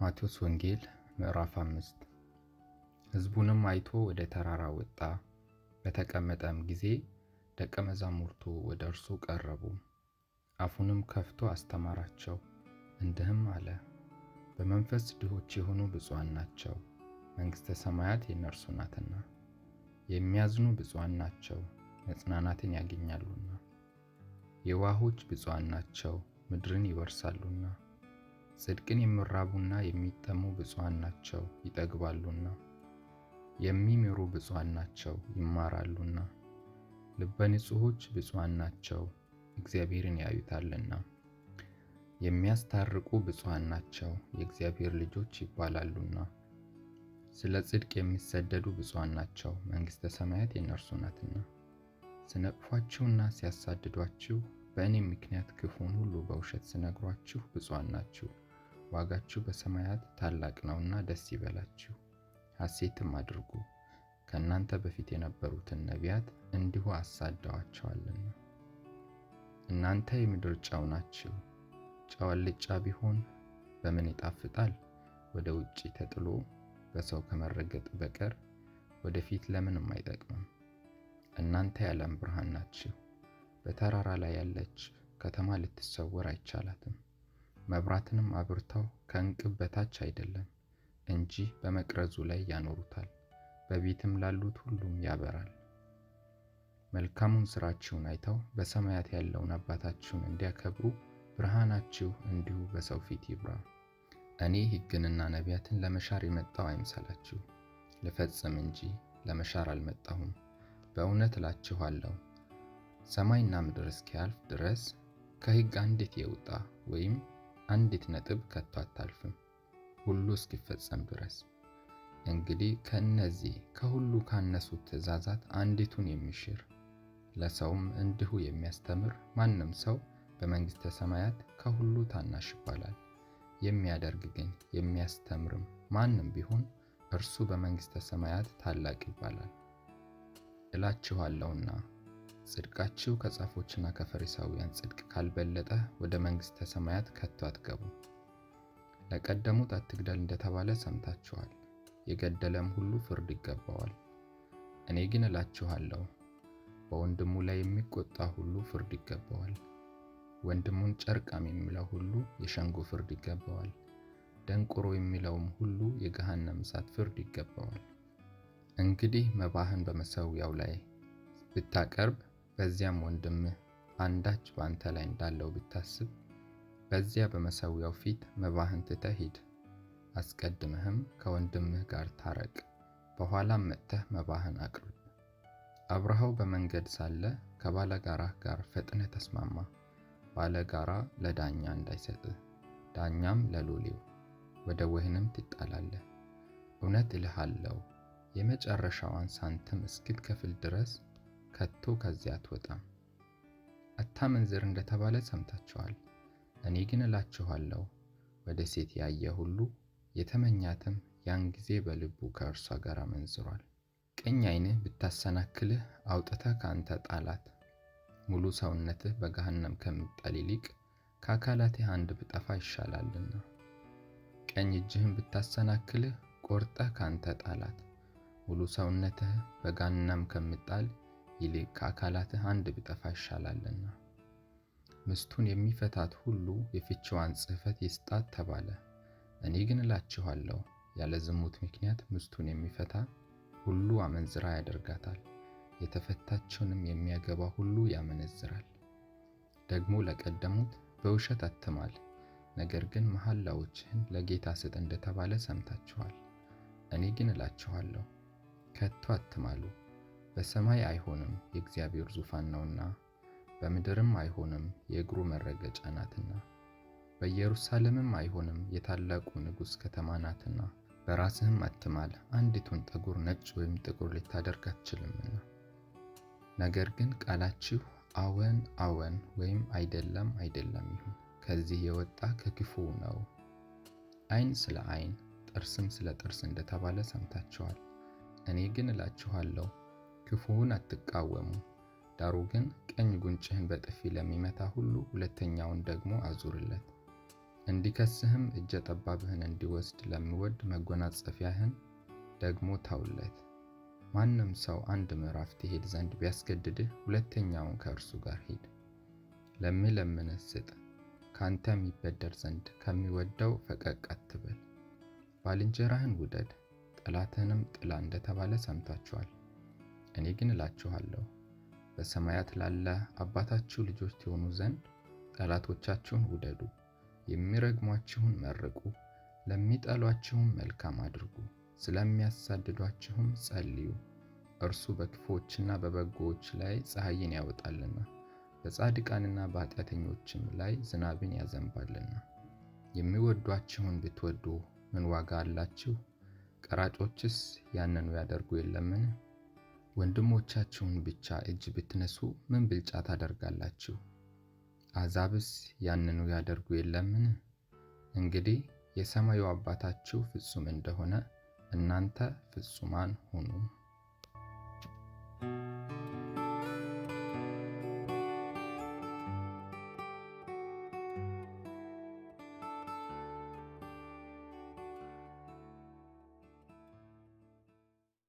ማቴዎስ ወንጌል ምዕራፍ 5 ሕዝቡንም አይቶ ወደ ተራራ ወጣ። በተቀመጠም ጊዜ ደቀ መዛሙርቱ ወደ እርሱ ቀረቡ። አፉንም ከፍቶ አስተማራቸው፣ እንዲህም አለ። በመንፈስ ድሆች የሆኑ ብፁዓን ናቸው፣ መንግሥተ ሰማያት የእነርሱ ናትና። የሚያዝኑ ብፁዓን ናቸው፣ መጽናናትን ያገኛሉና። የዋሆች ብፁዓን ናቸው፣ ምድርን ይወርሳሉና። ጽድቅን የሚራቡና የሚጠሙ ብፁዓን ናቸው፣ ይጠግባሉና። የሚምሩ ብፁዓን ናቸው፣ ይማራሉና። ልበ ንጹሖች ብፁዓን ናቸው፣ እግዚአብሔርን ያዩታልና። የሚያስታርቁ ብፁዓን ናቸው፣ የእግዚአብሔር ልጆች ይባላሉና። ስለ ጽድቅ የሚሰደዱ ብፁዓን ናቸው፣ መንግሥተ ሰማያት የእነርሱ ናትና። ሲነቅፏችሁና ሲያሳድዷችሁ በእኔ ምክንያት ክፉን ሁሉ በውሸት ሲነግሯችሁ ብፁዓን ናችሁ፣ ዋጋችሁ በሰማያት ታላቅ ነውና ደስ ይበላችሁ፣ ሐሴትም አድርጉ። ከእናንተ በፊት የነበሩትን ነቢያት እንዲሁ አሳደዋቸዋልና። እናንተ የምድር ጨው ናችሁ። ጨው አልጫ ቢሆን በምን ይጣፍጣል? ወደ ውጪ ተጥሎ በሰው ከመረገጥ በቀር ወደፊት ለምንም አይጠቅምም። እናንተ የዓለም ብርሃን ናችሁ። በተራራ ላይ ያለች ከተማ ልትሰወር አይቻላትም። መብራትንም አብርተው ከእንቅብ በታች አይደለም እንጂ በመቅረዙ ላይ ያኖሩታል፣ በቤትም ላሉት ሁሉም ያበራል። መልካሙን ሥራችሁን አይተው በሰማያት ያለውን አባታችሁን እንዲያከብሩ ብርሃናችሁ እንዲሁ በሰው ፊት ይብራ። እኔ ሕግንና ነቢያትን ለመሻር የመጣሁ አይምሰላችሁ፣ ልፈጽም እንጂ ለመሻር አልመጣሁም። በእውነት እላችኋለሁ፣ ሰማይና ምድር እስኪያልፍ ድረስ ከሕግ አንዲት የውጣ ወይም አንዲት ነጥብ ከቶ አታልፍም፣ ሁሉ እስኪፈጸም ድረስ። እንግዲህ ከእነዚህ ከሁሉ ካነሱት ትእዛዛት አንዲቱን የሚሽር ለሰውም እንዲሁ የሚያስተምር ማንም ሰው በመንግሥተ ሰማያት ከሁሉ ታናሽ ይባላል። የሚያደርግ ግን የሚያስተምርም ማንም ቢሆን እርሱ በመንግሥተ ሰማያት ታላቅ ይባላል። እላችኋለሁና ጽድቃችሁ ከጻፎችና ከፈሪሳውያን ጽድቅ ካልበለጠ ወደ መንግሥተ ሰማያት ከቶ አትገቡም። ለቀደሙት አትግደል እንደተባለ ሰምታችኋል፣ የገደለም ሁሉ ፍርድ ይገባዋል። እኔ ግን እላችኋለሁ፣ በወንድሙ ላይ የሚቆጣ ሁሉ ፍርድ ይገባዋል። ወንድሙን ጨርቃም የሚለው ሁሉ የሸንጎ ፍርድ ይገባዋል። ደንቆሮ የሚለውም ሁሉ የገሃነም እሳት ፍርድ ይገባዋል። እንግዲህ መባህን በመሠዊያው ላይ ብታቀርብ፣ በዚያም ወንድምህ አንዳች በአንተ ላይ እንዳለው ብታስብ፣ በዚያ በመሠዊያው ፊት መባህን ትተህ ሂድ። አስቀድመህም ከወንድምህ ጋር ታረቅ፣ በኋላም መጥተህ መባህን አቅርብ። አብረኸው በመንገድ ሳለ ከባለጋራህ ጋር ፈጥነህ ተስማማ። ባለጋራ ለዳኛ እንዳይሰጥህ፣ ዳኛም ለሎሌው፣ ወደ ወህኒም ትጣላለህ። እውነት እልሃለሁ፣ የመጨረሻዋን ሳንቲም እስክትከፍል ድረስ ከቶ ከዚያ አትወጣም። አታመንዝር እንደተባለ ሰምታችኋል። እኔ ግን እላችኋለሁ፣ ወደ ሴት ያየ ሁሉ የተመኛትም ያን ጊዜ በልቡ ከእርሷ ጋር አመንዝሯል። ቀኝ ዓይንህ ብታሰናክልህ አውጥተህ ከአንተ ጣላት። ሙሉ ሰውነትህ በገሃነም ከሚጣል ይልቅ ከአካላትህ አንድ ብጠፋ ይሻላልና። ቀኝ እጅህም ብታሰናክልህ ቆርጠህ ከአንተ ጣላት። ሙሉ ሰውነትህ በገሃነም ከሚጣል ይልቅ ከአካላትህ አንድ ብጠፋ ይሻላልና። ሚስቱን የሚፈታት ሁሉ የፍችዋን ጽሕፈት ይስጣት ተባለ። እኔ ግን እላችኋለሁ፣ ያለ ዝሙት ምክንያት ሚስቱን የሚፈታ ሁሉ አመንዝራ ያደርጋታል፣ የተፈታችውንም የሚያገባ ሁሉ ያመነዝራል። ደግሞ ለቀደሙት በውሸት አትማል፣ ነገር ግን መሐላዎችህን ለጌታ ስጥ እንደተባለ ሰምታችኋል። እኔ ግን እላችኋለሁ፣ ከቶ አትማሉ። በሰማይ አይሆንም፣ የእግዚአብሔር ዙፋን ነውና፣ በምድርም አይሆንም፣ የእግሩ መረገጫ ናትና፣ በኢየሩሳሌምም አይሆንም፣ የታላቁ ንጉሥ ከተማ ናትና። በራስህም አትማል፣ አንዲቱን ጠጉር ነጭ ወይም ጥቁር ልታደርግ አትችልምና። ነገር ግን ቃላችሁ አዎን አዎን ወይም አይደለም አይደለም ይሁን፣ ከዚህ የወጣ ከክፉው ነው። ዓይን ስለ ዓይን ጥርስም ስለ ጥርስ እንደተባለ ሰምታችኋል። እኔ ግን እላችኋለሁ፣ ክፉውን አትቃወሙ። ዳሩ ግን ቀኝ ጉንጭህን በጥፊ ለሚመታ ሁሉ ሁለተኛውን ደግሞ አዙርለት። እንዲከስህም እጀ ጠባብህን እንዲወስድ ለሚወድ መጎናጸፊያህን ደግሞ ተውለት። ማንም ሰው 1 ምዕራፍ ትሄድ ዘንድ ቢያስገድድህ 2ኛውን ከእርሱ ጋር ሂድ። ለሚለምንህ ስጥ፣ ካንተም ይበደር ዘንድ ከሚወደው ፈቀቅ አትበል። ባልንጀራህን ውደድ፣ ጠላትህንም ጥላ እንደተባለ ሰምታችኋል። እኔ ግን እላችኋለሁ በሰማያት ላለ አባታችሁ ልጆች ትሆኑ ዘንድ ጠላቶቻችሁን ውደዱ፣ የሚረግሟችሁን መርቁ፣ ለሚጠሏችሁም መልካም አድርጉ፣ ስለሚያሳድዷችሁም ጸልዩ። እርሱ በክፉዎችና በበጎዎች ላይ ፀሐይን ያወጣልና በጻድቃንና በኃጢአተኞችም ላይ ዝናብን ያዘንባልና። የሚወዷችሁን ብትወዱ ምን ዋጋ አላችሁ? ቀራጮችስ ያንኑ ያደርጉ የለምን? ወንድሞቻችሁን ብቻ እጅ ብትነሱ ምን ብልጫ ታደርጋላችሁ? አሕዛብስ ያንኑ ያደርጉ የለምን? እንግዲህ የሰማዩ አባታችሁ ፍጹም እንደሆነ እናንተ ፍጹማን ሁኑ።